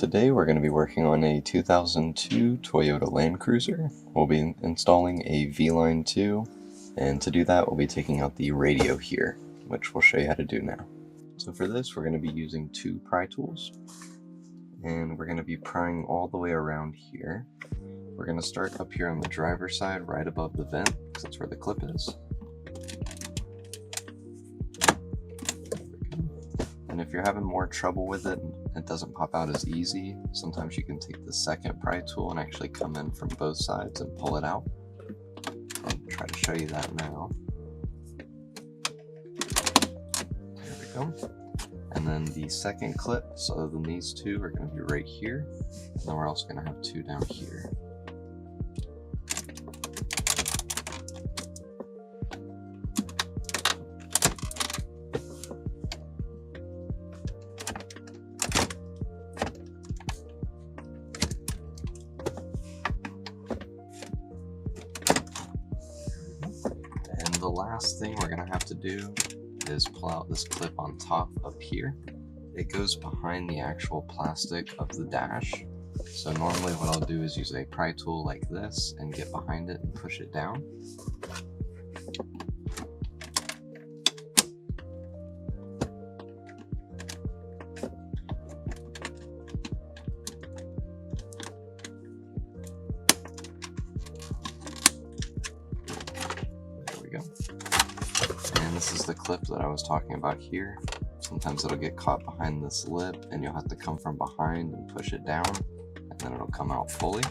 Today we're going to be working on a 2002 Toyota Land Cruiser. We'll be installing a VLine 2, and to do that we'll be taking out the radio here, which we'll show you how to do now. So for this we're going to be using two pry tools, and we're going to be prying all the way around here. We're going to start up here on the driver's side right above the vent, because that's where the clip is. And if you're having more trouble with it, it doesn't pop out as easy, sometimes you can take the second pry tool and actually come in from both sides and pull it out. I'll try to show you that now. There we go. And then the second clip, so other than these two, are going to be right here. And then we're also going to have two down here. The last thing we're going to have to do is pull out this clip on top up here. It goes behind the actual plastic of the dash. So normally what I'll do is use a pry tool like this and get behind it and push it down. And this is the clip that I was talking about here. Sometimes it'll get caught behind this lip and you'll have to come from behind and push it down, and then it'll come out fully.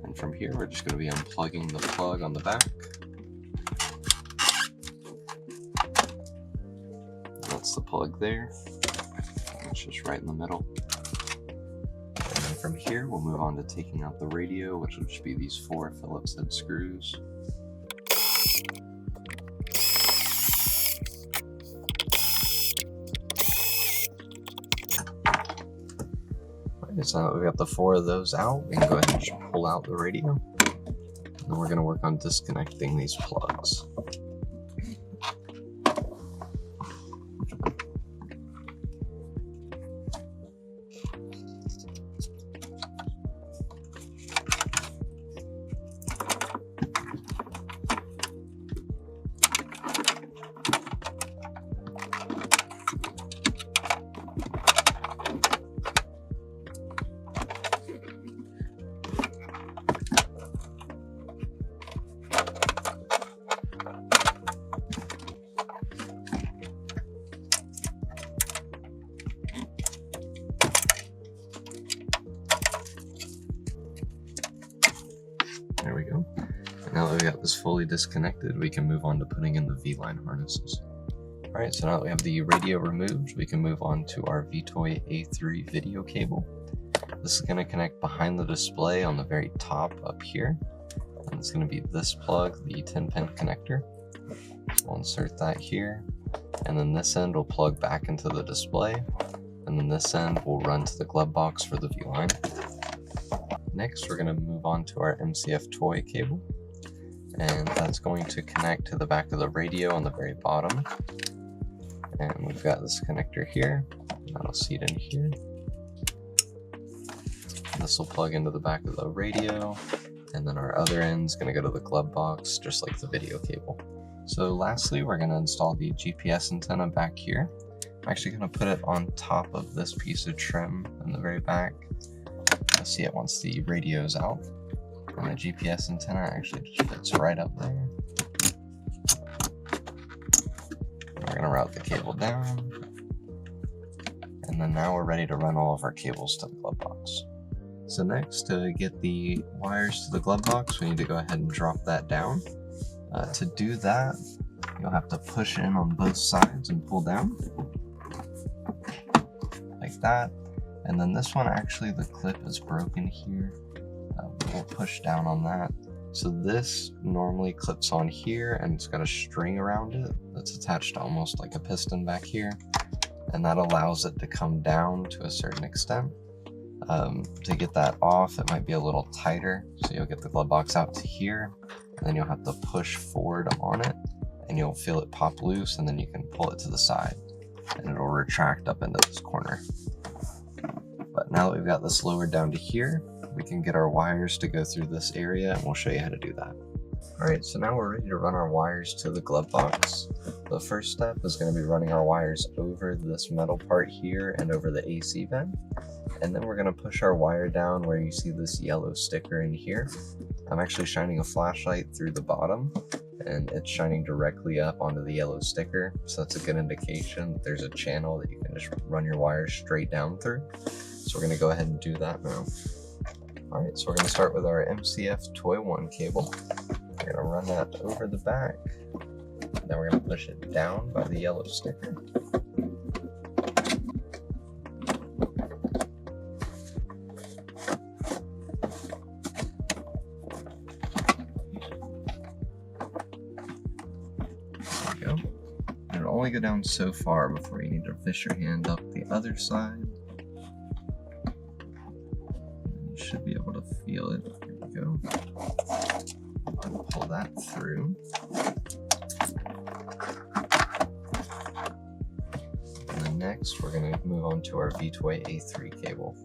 And from here we're just going to be unplugging the plug on the back. That's the plug there. It's just right in the middle. And then from here we'll move on to taking out the radio, which will just be these 4 Phillips head screws. So now that we've got the 4 of those out, we can go ahead and just pull out the radio. And then we're going to work on disconnecting these plugs. There we go. Now that we've got this fully disconnected, we can move on to putting in the VLine harnesses. Alright, so now that we have the radio removed, we can move on to our VTOY A3 video cable. This is going to connect behind the display on the very top up here. And it's going to be this plug, the 10-pin connector. We'll insert that here. And then this end will plug back into the display. And then this end will run to the glove box for the VLine. Next, we're going to move on to our MCF toy cable, and that's going to connect to the back of the radio on the very bottom. And we've got this connector here, that'll seat in here. This will plug into the back of the radio, and then our other end's going to go to the glove box, just like the video cable. So lastly, we're going to install the GPS antenna back here. I'm actually going to put it on top of this piece of trim in the very back. You'll see it once the radio's out, and the GPS antenna actually just fits right up there. We're going to route the cable down, and then now we're ready to run all of our cables to the glove box. So next, to get the wires to the glove box, we need to go ahead and drop that down. To do that, you'll have to push in on both sides and pull down, like that. And then this one, actually the clip is broken here. We'll push down on that. So this normally clips on here, and it's got a string around it that's attached to almost like a piston back here. And that allows it to come down to a certain extent. To get that off, it might be a little tighter. So you'll get the glove box out to here, and then you'll have to push forward on it, and you'll feel it pop loose, and then you can pull it to the side, and it'll retract up into this corner. But Now that we've got this lowered down to here, we can get our wires to go through this area, and we'll show you how to do that. Alright, so now we're ready to run our wires to the glove box. The first step is going to be running our wires over this metal part here and over the AC vent. And then we're going to push our wire down where you see this yellow sticker in here. I'm actually shining a flashlight through the bottom, and it's shining directly up onto the yellow sticker, so that's a good indication that there's a channel that you can just run your wires straight down through. So we're going to go ahead and do that now. Alright, so we're going to start with our MCF Toy 1 cable. We're going to run that over the back, then we're going to push it down by the yellow sticker. It'll only go down so far before you need to fish your hand up the other side. You should be able to feel it. Here we go. And pull that through. And then next, we're going to move on to our VTOY A3 cable.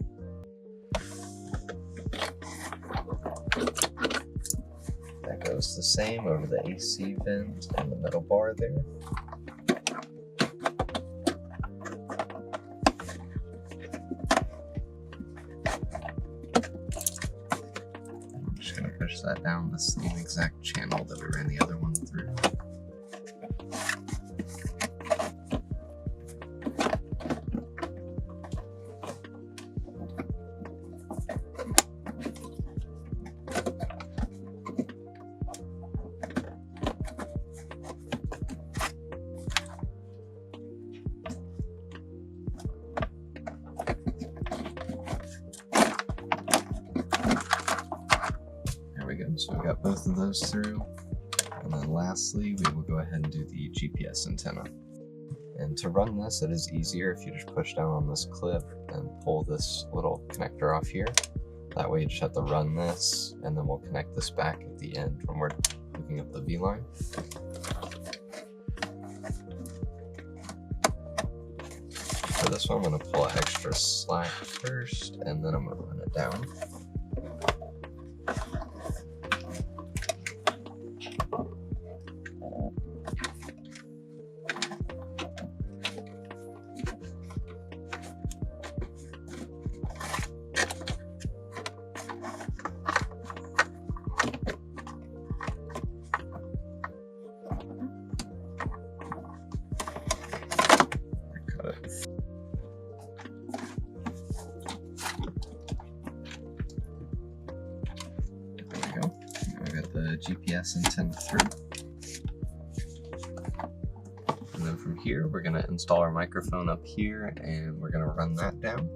That goes the same over the AC vent and the metal bar there. Push that down the same exact channel that we ran the other one through. So we got both of those through, and then lastly we will go ahead and do the GPS antenna. And to run this, it is easier if you just push down on this clip and pull this little connector off here. That way you just have to run this, and then we'll connect this back at the end when we're hooking up the VLine. For this one, I'm going to pull an extra slack first, and then I'm going to run it down. The GPS antenna through. And then from here, we're going to install our microphone up here, and we're going to run that down.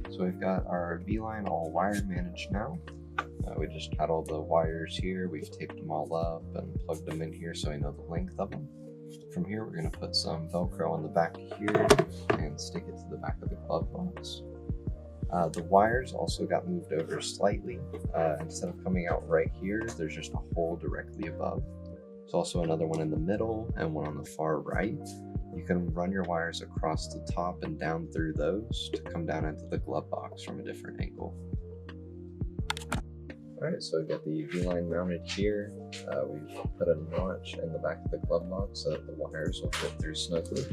So we've got our VLine all wire managed now. We just had all the wires here. We've taped them all up and plugged them in here so we know the length of them. From here, we're going to put some Velcro on the back here and stick it to the back of the glove box. The wires also got moved over slightly. Instead of coming out right here, there's just a hole directly above. There's also another one in the middle and one on the far right. You can run your wires across the top and down through those to come down into the glove box from a different angle. Alright, so we've got the VLine mounted here. We've put a notch in the back of the glove box so that the wires will fit through snugly.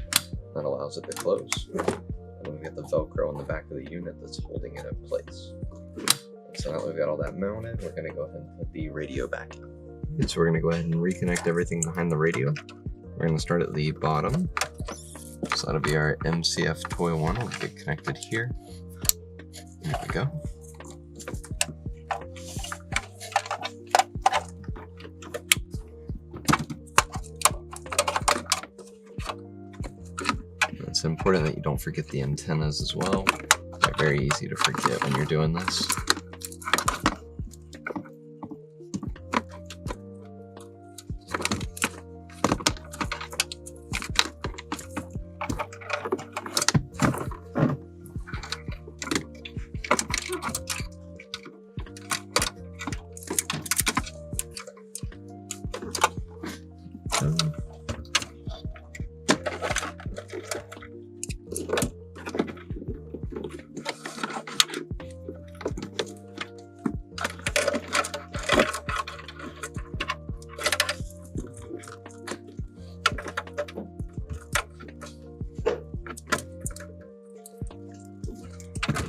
That allows it to close. And then we got the Velcro on the back of the unit that's holding it in place. And so now that we've got all that mounted, we're going to go ahead and put the radio back in. And so we're going to go ahead and reconnect everything behind the radio. We're going to start at the bottom. So that'll be our MCF Toy 1. We'll get connected here. There we go. It's important that you don't forget the antennas as well. They're very easy to forget when you're doing this.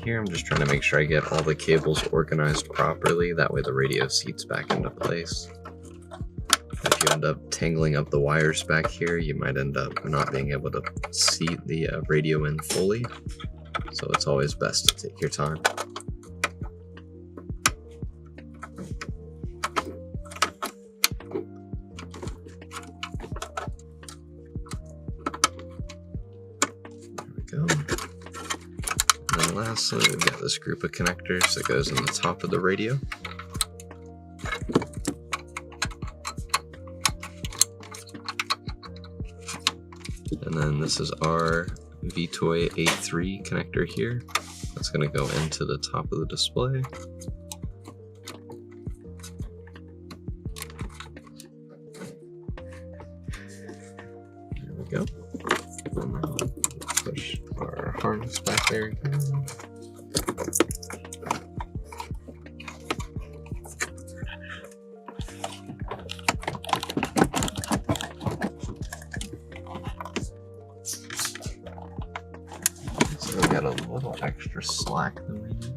here, I'm just trying to make sure I get all the cables organized properly. That way the radio seats back into place. If you end up tangling up the wires back here, you might end up not being able to seat the radio in fully. So it's always best to take your time. Go. And then lastly, we've got this group of connectors that goes in the top of the radio. And then this is our VTOY A3 connector here. That's going to go into the top of the display. There we go. And then push our harness back there again. So we got a little extra slack than we needed.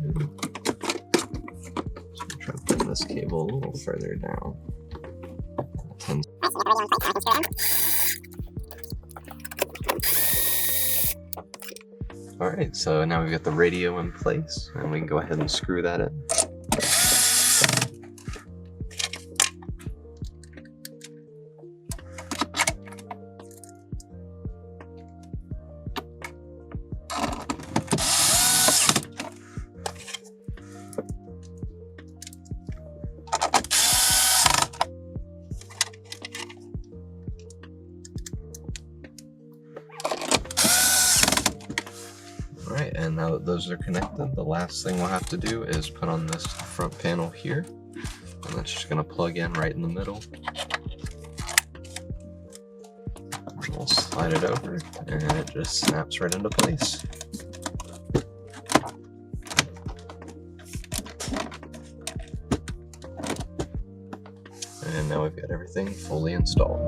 So I'm trying to put this cable a little further down. Alright, so now we've got the radio in place, and we can go ahead and screw that in. Alright, and now that those are connected, the last thing we'll have to do is put on this front panel here, and that's just going to plug in right in the middle. And we'll slide it over, and it just snaps right into place. And now we've got everything fully installed.